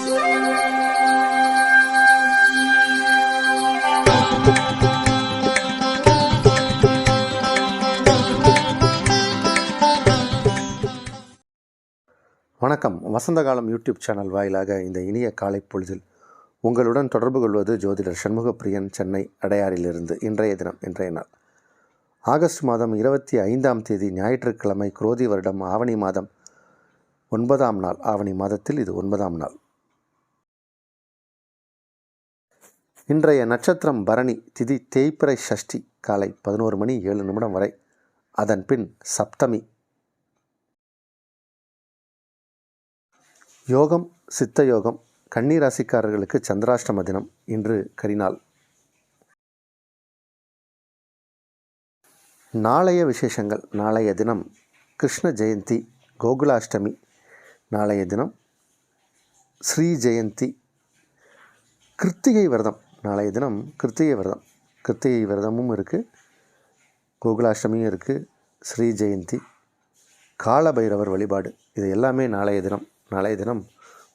வணக்கம். வசந்த காலம் YouTube channel வாயிலாக இந்த இனிய காலை பொழுதில் உங்களுடன் தொடர்பு கொள்வது ஜோதிடர் சண்முகப்பிரியன், சென்னை அடையாறிலிருந்து. இன்றைய நாள் ஆகஸ்ட் மாதம் 25ஆம் தேதி ஞாயிற்றுக்கிழமை, குரோதி வருடம் ஆவணி மாதம் 9ஆம் நாள். ஆவணி மாதத்தில் இது 9ஆம் நாள். இன்றைய நட்சத்திரம் பரணி, திதி தேய்பிறை சஷ்டி, காலை 11 மணி 7 நிமிடம் வரை. அதன் பின் சப்தமி. யோகம் சித்த யோகம். கன்னி ராசிக்காரர்களுக்கு சந்திராஷ்டம தினம். இன்று கரிநாள். நாளைய விசேஷங்கள். நாளைய தினம் கிருஷ்ண ஜெயந்தி, கோகுலாஷ்டமி. நாளைய தினம் ஸ்ரீ ஜெயந்தி, கிருத்திகை விரதம். நாளைய தினம் கிருத்திகை விரதம். கிருத்திகை விரதமும் இருக்குது, கோகுலாஷ்டமியும் இருக்குது, ஸ்ரீ ஜெயந்தி, காலபைரவர் வழிபாடு. இது எல்லாமே நாளைய தினம். நாளைய தினம்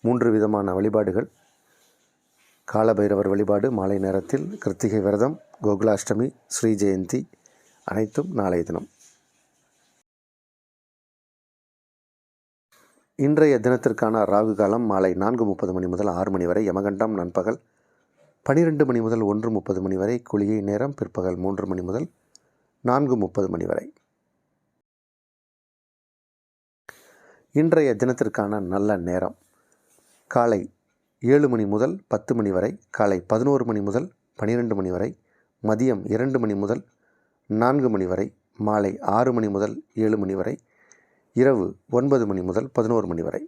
3 விதமான வழிபாடுகள். காலபைரவர் வழிபாடு மாலை நேரத்தில், கிருத்திகை விரதம், கோகுலாஷ்டமி, ஸ்ரீ ஜெயந்தி அனைத்தும் நாளைய தினம். இன்றைய தினத்திற்கான ராகு காலம் மாலை 4:30 மணி முதல் 6 மணி வரை. யமகண்டம் நண்பகல் 12 மணி முதல் 1:30 மணி வரை. குளிகை நேரம் பிற்பகல் 3 மணி முதல் 4:30 மணி வரை. இன்றைய தினத்திற்கான நல்ல நேரம் காலை 7 மணி முதல் 10 மணி வரை, காலை 11 மணி முதல் 12 மணி வரை, மதியம் 2 மணி முதல் 4 மணி வரை, மாலை 6 மணி முதல் 7 மணி வரை, இரவு 9 மணி முதல் 11 மணி வரை.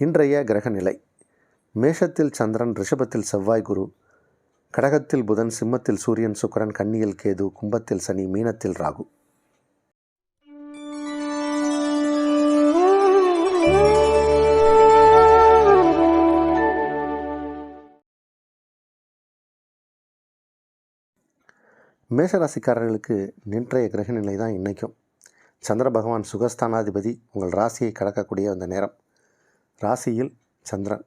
இன்றைய கிரக நிலை: மேஷத்தில் சந்திரன், ரிஷபத்தில் செவ்வாய், குரு, கடகத்தில் புதன், சிம்மத்தில் சூரியன், சுக்கிரன், கன்னியில் கேது, கும்பத்தில் சனி, மீனத்தில் ராகு. மேஷராசிக்காரர்களுக்கு இன்றைய கிரக நிலை தான் இன்றைக்கும். சந்திர பகவான் சுகஸ்தானாதிபதி உங்கள் ராசியை கடக்கக்கூடிய அந்த நேரம். ராசியில் சந்திரன்,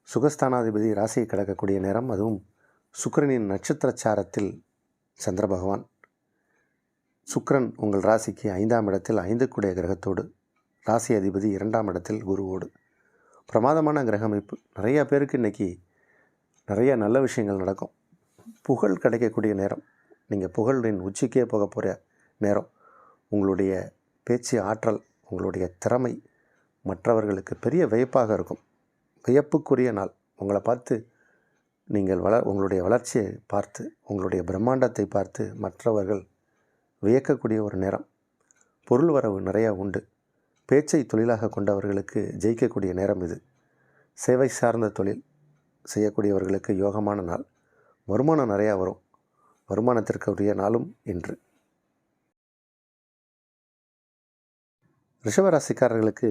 சுகஸ்தானாதிபதி ராசியை கடக்கக்கூடிய நேரம். அதுவும் சுக்கிரனின் நட்சத்திரச்சாரத்தில் சந்திர பகவான். சுக்கிரன் உங்கள் ராசிக்கு 5ஆம் இடத்தில் 5 கிரகத்தோடு, ராசி அதிபதி 2ஆம் இடத்தில் குருவோடு. பிரமாதமான கிரக அமைப்பு. நிறையா பேருக்கு இன்றைக்கி நிறைய நல்ல விஷயங்கள் நடக்கும். புகழ் கிடைக்கக்கூடிய நேரம். நீங்கள் புகழின் உச்சிக்கே போக போகிற நேரம். உங்களுடைய பேச்சு ஆற்றல், உங்களுடைய திறமை மற்றவர்களுக்கு பெரிய வியப்பாக இருக்கும். வியப்புக்குரிய நாள். உங்களை பார்த்து நீங்கள் உங்களுடைய வளர்ச்சியை பார்த்து, உங்களுடைய பிரம்மாண்டத்தை பார்த்து மற்றவர்கள் வியக்கக்கூடிய ஒரு நேரம். பொருள் வரவு நிறையா உண்டு. பேச்சை தொழிலாக கொண்டவர்களுக்கு ஜெயிக்கக்கூடிய நேரம் இது. சேவை சார்ந்த தொழில் செய்யக்கூடியவர்களுக்கு யோகமான நாள். வருமானம் நிறையா வரும். வருமானத்திற்கு உரிய நாளும் இன்று. ரிஷபராசிக்காரர்களுக்கு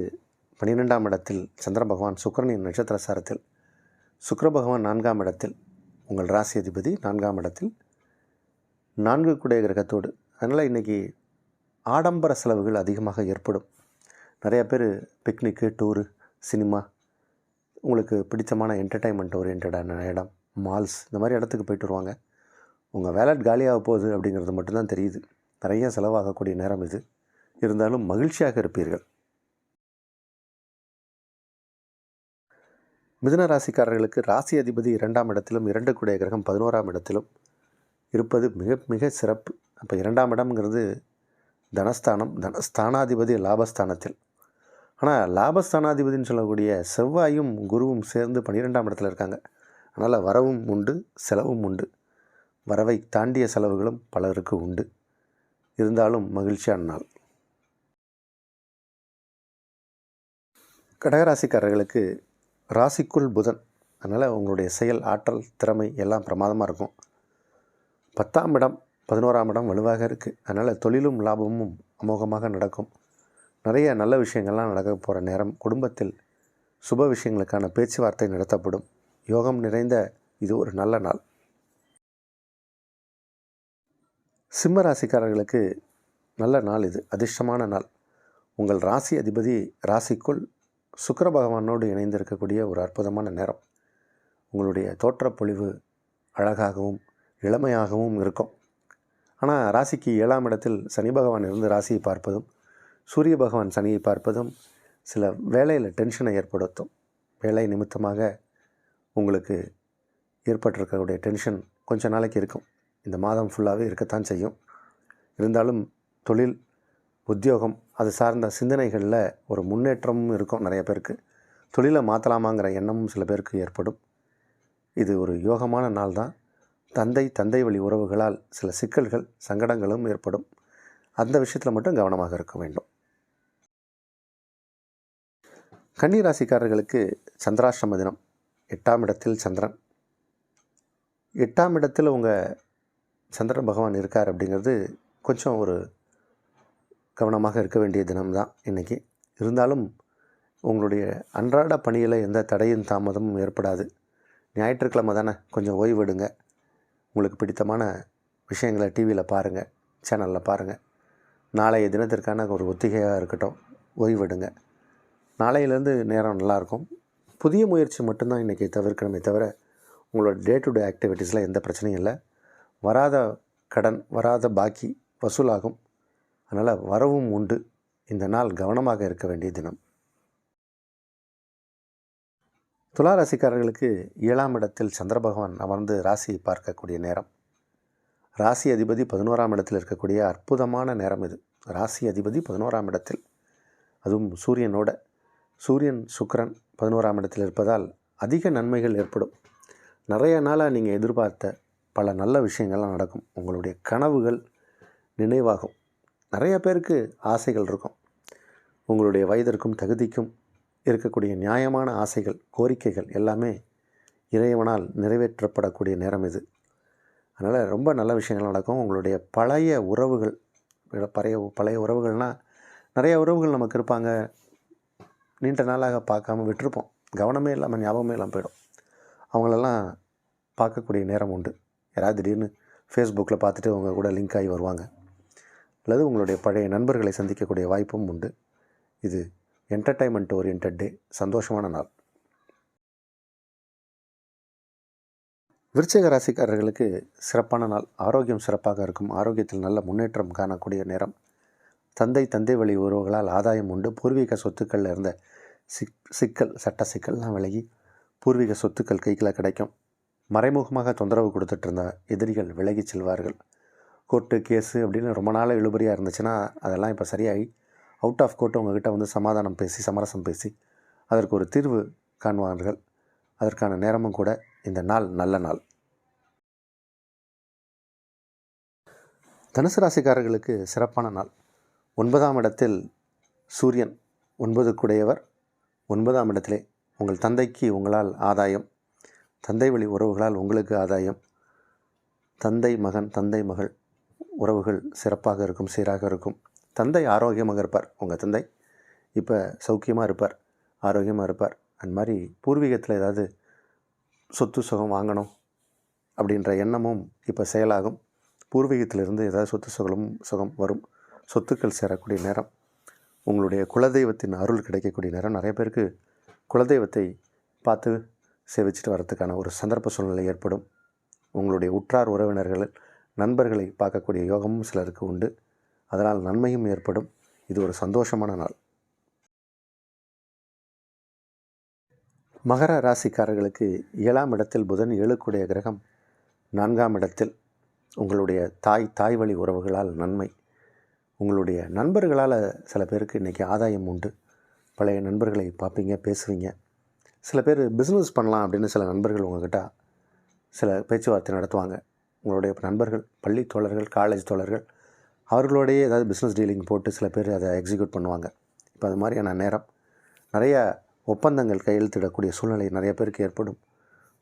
12ஆம் இடத்தில் சந்திர பகவான், சுக்கிரனின் நட்சத்திர சாரத்தில். சுக்கிர பகவான் 4ஆம் இடத்தில், உங்கள் ராசி அதிபதி 4ஆம் இடத்தில், 4 கிரகத்தோடு. அதனால் இன்றைக்கி ஆடம்பர செலவுகள் அதிகமாக ஏற்படும். நிறையா பேர் பிக்னிக்கு, டூரு, சினிமா, உங்களுக்கு பிடித்தமான என்டர்டைன்மெண்ட் ஓரியன்டான இடம், மால்ஸ், இந்த மாதிரி இடத்துக்கு போயிட்டு வருவாங்க. உங்கள் வேலட் காலியாக போகுது அப்படிங்கிறது மட்டும்தான் தெரியுது. நிறைய செலவாகக்கூடிய நேரம் இது. இருந்தாலும் மகிழ்ச்சியாக இருப்பீர்கள். மிதுன ராசிக்காரர்களுக்கு ராசி அதிபதி 2ஆம் இடத்திலும், 2 கிரகம் 11ஆம் இடத்திலும் இருப்பது மிக மிக சிறப்பு. அப்போ 2ஆம் இடம்ங்கிறது தனஸ்தானம். தனஸ்தானாதிபதி லாபஸ்தானத்தில். ஆனால் லாபஸ்தானாதிபதினு சொல்லக்கூடிய செவ்வாயும் குருவும் சேர்ந்து 12ஆம் இடத்துல இருக்காங்க. அதனால் வரவும் உண்டு, செலவும் உண்டு. வரவை தாண்டிய செலவுகளும் பலருக்கு உண்டு. இருந்தாலும் மகிழ்ச்சியான நாள். கடகராசிக்காரர்களுக்கு ராசிக்குள் புதன். அதனால் உங்களுடைய செயல் ஆற்றல், திறமை எல்லாம் பிரமாதமாக இருக்கும். 10ஆம் இடம் 11ஆம் இடம் வலுவாக இருக்குது. அதனால் தொழிலும் லாபமும் அமோகமாக நடக்கும். நிறைய நல்ல விஷயங்கள்லாம் நடக்க போகிற நேரம். குடும்பத்தில் சுப விஷயங்களுக்கான பேச்சுவார்த்தை நடத்தப்படும். யோகம் நிறைந்த இது ஒரு நல்ல நாள். சிம்ம ராசிக்காரர்களுக்கு நல்ல நாள் இது. அதிர்ஷ்டமான நாள். உங்கள் ராசி அதிபதி ராசிக்குள் சுக்கிர பகவானோடு இணைந்திருக்கக்கூடிய ஒரு அற்புதமான நேரம். உங்களுடைய தோற்றப்பொழிவு அழகாகவும் இளமையாகவும் இருக்கும். ஆனால் ராசிக்கு 7ஆம் இடத்தில் சனி பகவான் இருந்து ராசியை பார்ப்பதும் சூரிய பகவான் சனியை பார்ப்பதும் சில வேலையில் டென்ஷனை ஏற்படுத்தும். வேலை நிமித்தமாக உங்களுக்கு ஏற்பட்டிருக்கக்கூடிய டென்ஷன் கொஞ்ச நாளைக்கு இருக்கும். இந்த மாதம் ஃபுல்லாகவே இருக்கத்தான் செய்யும். இருந்தாலும் தொழில், உத்தியோகம் அது சார்ந்த சிந்தனைகளில் ஒரு முன்னேற்றமும் இருக்கும். நிறைய பேருக்கு தொழிலை மாற்றலாமாங்கிற எண்ணமும் சில பேருக்கு ஏற்படும். இது ஒரு யோகமான நாள் தான். தந்தை வழி உறவுகளால் சில சிக்கல்கள், சங்கடங்களும் ஏற்படும். அந்த விஷயத்தில் மட்டும் கவனமாக இருக்க வேண்டும். கன்னி ராசிக்காரர்களுக்கு சந்திராஷ்டம தினம். 8ஆம் இடத்தில் சந்திரன். 8ஆம் இடத்தில் உங்கள் சந்திர பகவான் இருக்கார் அப்படிங்கிறது கொஞ்சம் ஒரு கவனமாக இருக்க வேண்டிய தினம்தான் இன்றைக்கி. இருந்தாலும் உங்களுடைய அன்றாட பணியில் எந்த தடையும் தாமதமும் ஏற்படாது. ஞாயிற்றுக்கிழமை தானே, கொஞ்சம் ஓய்வெடுங்க. உங்களுக்கு பிடித்தமான விஷயங்களை டிவியில் பாருங்கள், சேனலில் பாருங்கள். நாளைய தினத்திற்கான ஒரு ஒத்திகையாக இருக்கட்டும், ஓய்வெடுங்க. நாளையிலேருந்து நேரம் நல்லாயிருக்கும். புதிய முயற்சி மட்டும்தான் இன்றைக்கி தவிர்க்கணுமே தவிர உங்களோட டே டு டே ஆக்டிவிட்டீஸில் எந்த பிரச்சனையும் இல்லை. வராத கடன், வராத பாக்கி வசூலாகும். அதனால் வரவும் உண்டு. இந்த நாள் கவனமாக இருக்க வேண்டிய தினம். துலா ராசிக்காரர்களுக்கு 7ஆம் இடத்தில் சந்திர பகவான் அமர்ந்து ராசியை பார்க்கக்கூடிய நேரம். ராசி அதிபதி 11ஆம் இடத்தில் இருக்கக்கூடிய அற்புதமான நேரம் இது. ராசி அதிபதி 11ஆம் இடத்தில், அதுவும் சூரியனோட. சூரியன் சுக்கிரன் 11ஆம் இடத்தில் இருப்பதால் அதிக நன்மைகள் ஏற்படும். நிறைய நாளாக நீங்கள் எதிர்பார்த்த பல நல்ல விஷயங்கள்லாம் நடக்கும். உங்களுடைய கனவுகள் நினைவாகும். நிறைய பேருக்கு ஆசைகள் இருக்கும். உங்களுடைய வயதிற்கும் தகுதிக்கும் இருக்கக்கூடிய நியாயமான ஆசைகள், கோரிக்கைகள் எல்லாமே இறைவனால் நிறைவேற்றப்படக்கூடிய நேரம் இது. அதனால் ரொம்ப நல்ல விஷயங்கள் நடக்கும். உங்களுடைய பழைய உறவுகள், பழைய உறவுகள்னால் நிறைய உறவுகள் நமக்கு இருப்பாங்க. நீண்ட நாளாக பார்க்காம விட்டுருப்போம். கவனமே இல்லாமல், ஞாபகமே இல்லாமல் போயிடும். அவங்களெல்லாம் பார்க்கக்கூடிய நேரம் உண்டு. யாராவது திடீர்னு ஃபேஸ்புக்கில் பார்த்துட்டு அவங்க கூட லிங்க் ஆகி வருவாங்க. அல்லது உங்களுடைய பழைய நண்பர்களை சந்திக்கக்கூடிய வாய்ப்பும் உண்டு. இது என்டர்டைன்மெண்ட் ஓரியன்ட் டே, சந்தோஷமான நாள். விருச்சிக ராசிக்காரர்களுக்கு சிறப்பான நாள். ஆரோக்கியம் சிறப்பாக இருக்கும். ஆரோக்கியத்தில் நல்ல முன்னேற்றம் காணக்கூடிய நேரம். தந்தை வழி உறவுகளால் ஆதாயம் உண்டு. பூர்வீக சொத்துக்களில் இருந்த சிக்கல், சட்ட சிக்கல்லாம் விலகி பூர்வீக சொத்துக்கள் கையில் கிடைக்கும். மறைமுகமாக தொந்தரவு கொடுத்துட்டு இருந்த எதிரிகள் விலகி செல்வார்கள். கோர்ட்டு, கேஸு அப்படின்னு ரொம்ப நாள் இழுபறியாக இருந்துச்சுன்னா அதெல்லாம் இப்போ சரியாகி அவுட் ஆஃப் கோர்ட்டு உங்கள்கிட்ட வந்து சமாதானம் பேசி, சமரசம் பேசி அதற்கு ஒரு தீர்வு காண்பார்கள். அதற்கான நேரமும் கூட இந்த நாள் நல்ல நாள். தனுசு ராசிக்காரர்களுக்கு சிறப்பான நாள். 9ஆம் இடத்தில் சூரியன், 9க்குடையவர் 9ஆம் இடத்திலே. உங்கள் தந்தைக்கு உங்களால் ஆதாயம். தந்தை வழி உறவுகளால் உங்களுக்கு ஆதாயம். தந்தை மகன், தந்தை மகள் உறவுகள் சிறப்பாக இருக்கும், சீராக இருக்கும். தந்தை ஆரோக்கியமாக இருப்பார். உங்கள் தந்தை இப்போ சௌக்கியமாக இருப்பார், ஆரோக்கியமாக இருப்பார். அந்த மாதிரி பூர்வீகத்தில் ஏதாவது சொத்து சுகம் வாங்கணும் அப்படின்ற எண்ணமும் இப்போ செயலாகும். பூர்வீகத்திலிருந்து ஏதாவது சொத்து சுகம் வரும். சொத்துக்கள் சேரக்கூடிய நேரம். உங்களுடைய குலதெய்வத்தின் அருள் கிடைக்கக்கூடிய நேரம். நிறைய பேருக்கு குலதெய்வத்தை பார்த்து சேவிச்சுட்டு வரத்துக்கான ஒரு சந்தர்ப்ப சூழ்நிலை ஏற்படும். உங்களுடைய உற்றார் உறவினர்கள், நண்பர்களை பார்க்கக்கூடிய யோகமும் சிலருக்கு உண்டு. அதனால் நன்மையும் ஏற்படும். இது ஒரு சந்தோஷமான நாள். மகர ராசிக்காரர்களுக்கு 7ஆம் இடத்தில் புதன், 7க்குடைய கிரகம் 4ஆம் இடத்தில். உங்களுடைய தாய் வழி உறவுகளால் நன்மை. உங்களுடைய நண்பர்களால் சில பேருக்கு இன்றைக்கி ஆதாயம் உண்டு. பழைய நண்பர்களை பார்ப்பீங்க, பேசுவீங்க. சில பேர் பிஸ்னஸ் பண்ணலாம் அப்படின்னு சில நண்பர்கள் உங்கள்கிட்ட சில பேச்சுவார்த்தை நடத்துவாங்க. உங்களுடைய நண்பர்கள், பள்ளி தோழர்கள், காலேஜ் தோழர்கள், அவர்களோடையே ஏதாவது பிஸ்னஸ் டீலிங் போட்டு சில பேர் அதை எக்ஸிக்யூட் பண்ணுவாங்க. இப்போ அது மாதிரியான நேரம். நிறையா ஒப்பந்தங்கள் கையெழுத்திடக்கூடிய சூழ்நிலை நிறைய பேருக்கு ஏற்படும்.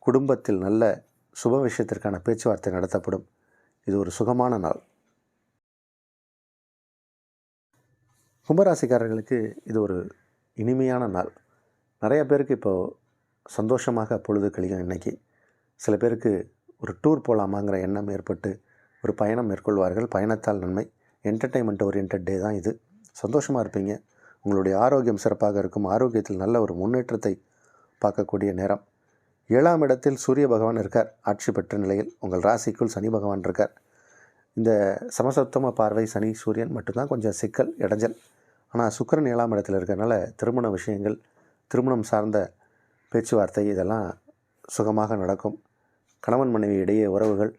குடும்பத்தில் நல்ல சுப விஷயத்திற்கான பேச்சுவார்த்தை நடத்தப்படும். இது ஒரு சுகமான நாள். கும்பராசிக்காரர்களுக்கு இது ஒரு இனிமையான நாள். நிறைய பேருக்கு இப்போது சந்தோஷமாக பொழுது கழியும். இன்றைக்கி சில பேருக்கு ஒரு டூர் போகலாமாங்கிற எண்ணம் ஏற்பட்டு ஒரு பயணம் மேற்கொள்வார்கள். பயணத்தால் நன்மை. என்டர்டைன்மெண்ட் ஓரியன்ட் டே தான் இது. சந்தோஷமாக இருப்பீங்க. உங்களுடைய ஆரோக்கியம் சிறப்பாக இருக்கும். ஆரோக்கியத்தில் நல்ல ஒரு முன்னேற்றத்தை பார்க்கக்கூடிய நேரம். 7ஆம் இடத்தில் சூரிய பகவான் இருக்கார், ஆட்சி பெற்ற நிலையில். உங்கள் ராசிக்குள் சனி பகவான் இருக்கார். இந்த சமசப்தம பார்வை சனி சூரியன் மட்டும்தான் கொஞ்சம் சிக்கல், இடைஞ்சல். ஆனால் சுக்கிரன் 7ஆம் இடத்தில் இருக்கிறனால திருமண விஷயங்கள், திருமணம் சார்ந்த பேச்சுவார்த்தை இதெல்லாம் சுகமாக நடக்கும். கணவன் மனைவி இடையே உறவுகள்,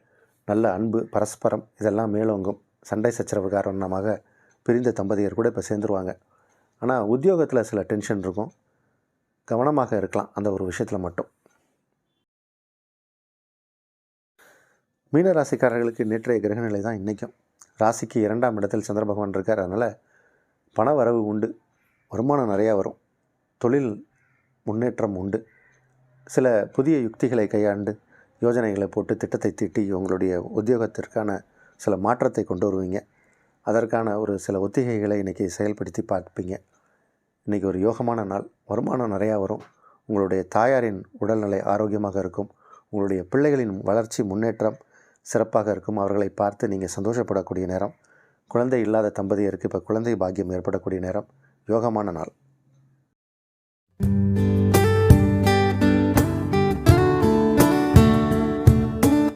நல்ல அன்பு, பரஸ்பரம் இதெல்லாம் மேலோங்கும். சண்டை சச்சரவு காரணமாக பிரிந்த தம்பதியர் கூட இப்போ சேர்ந்துருவாங்க. ஆனால் உத்தியோகத்தில் சில டென்ஷன் இருக்கும், கவனமாக இருக்கலாம் அந்த ஒரு விஷயத்தில் மட்டும். மீன ராசிக்காரர்களுக்கு நேற்றைய கிரகநிலை தான் இன்றைக்கும். ராசிக்கு 2ஆம் இடத்தில் சந்திர பகவான் இருக்கார். அதனால் பண வரவு உண்டு, வருமானம் நிறையா வரும், தொழில் முன்னேற்றம் உண்டு. சில புதிய யுக்திகளை கையாண்டு யோஜனைகளை போட்டு திட்டத்தை தீட்டி உங்களுடைய உத்தியோகத்திற்கான சில மாற்றத்தை கொண்டு வருவீங்க. அதற்கான ஒரு சில ஒத்திகைகளை இன்றைக்கி செயல்படுத்தி பார்ப்பீங்க. இன்றைக்கி ஒரு யோகமான நாள், வருமானம் நிறையா வரும். உங்களுடைய தாயாரின் உடல்நிலை ஆரோக்கியமாக இருக்கும். உங்களுடைய பிள்ளைகளின் வளர்ச்சி முன்னேற்றம் சிறப்பாக இருக்கும். அவர்களை பார்த்து நீங்கள் சந்தோஷப்படக்கூடிய நேரம். குழந்தை இல்லாத தம்பதியருக்கு இப்போ குழந்தை பாக்கியம் ஏற்படக்கூடிய நேரம். யோகமான நாள்.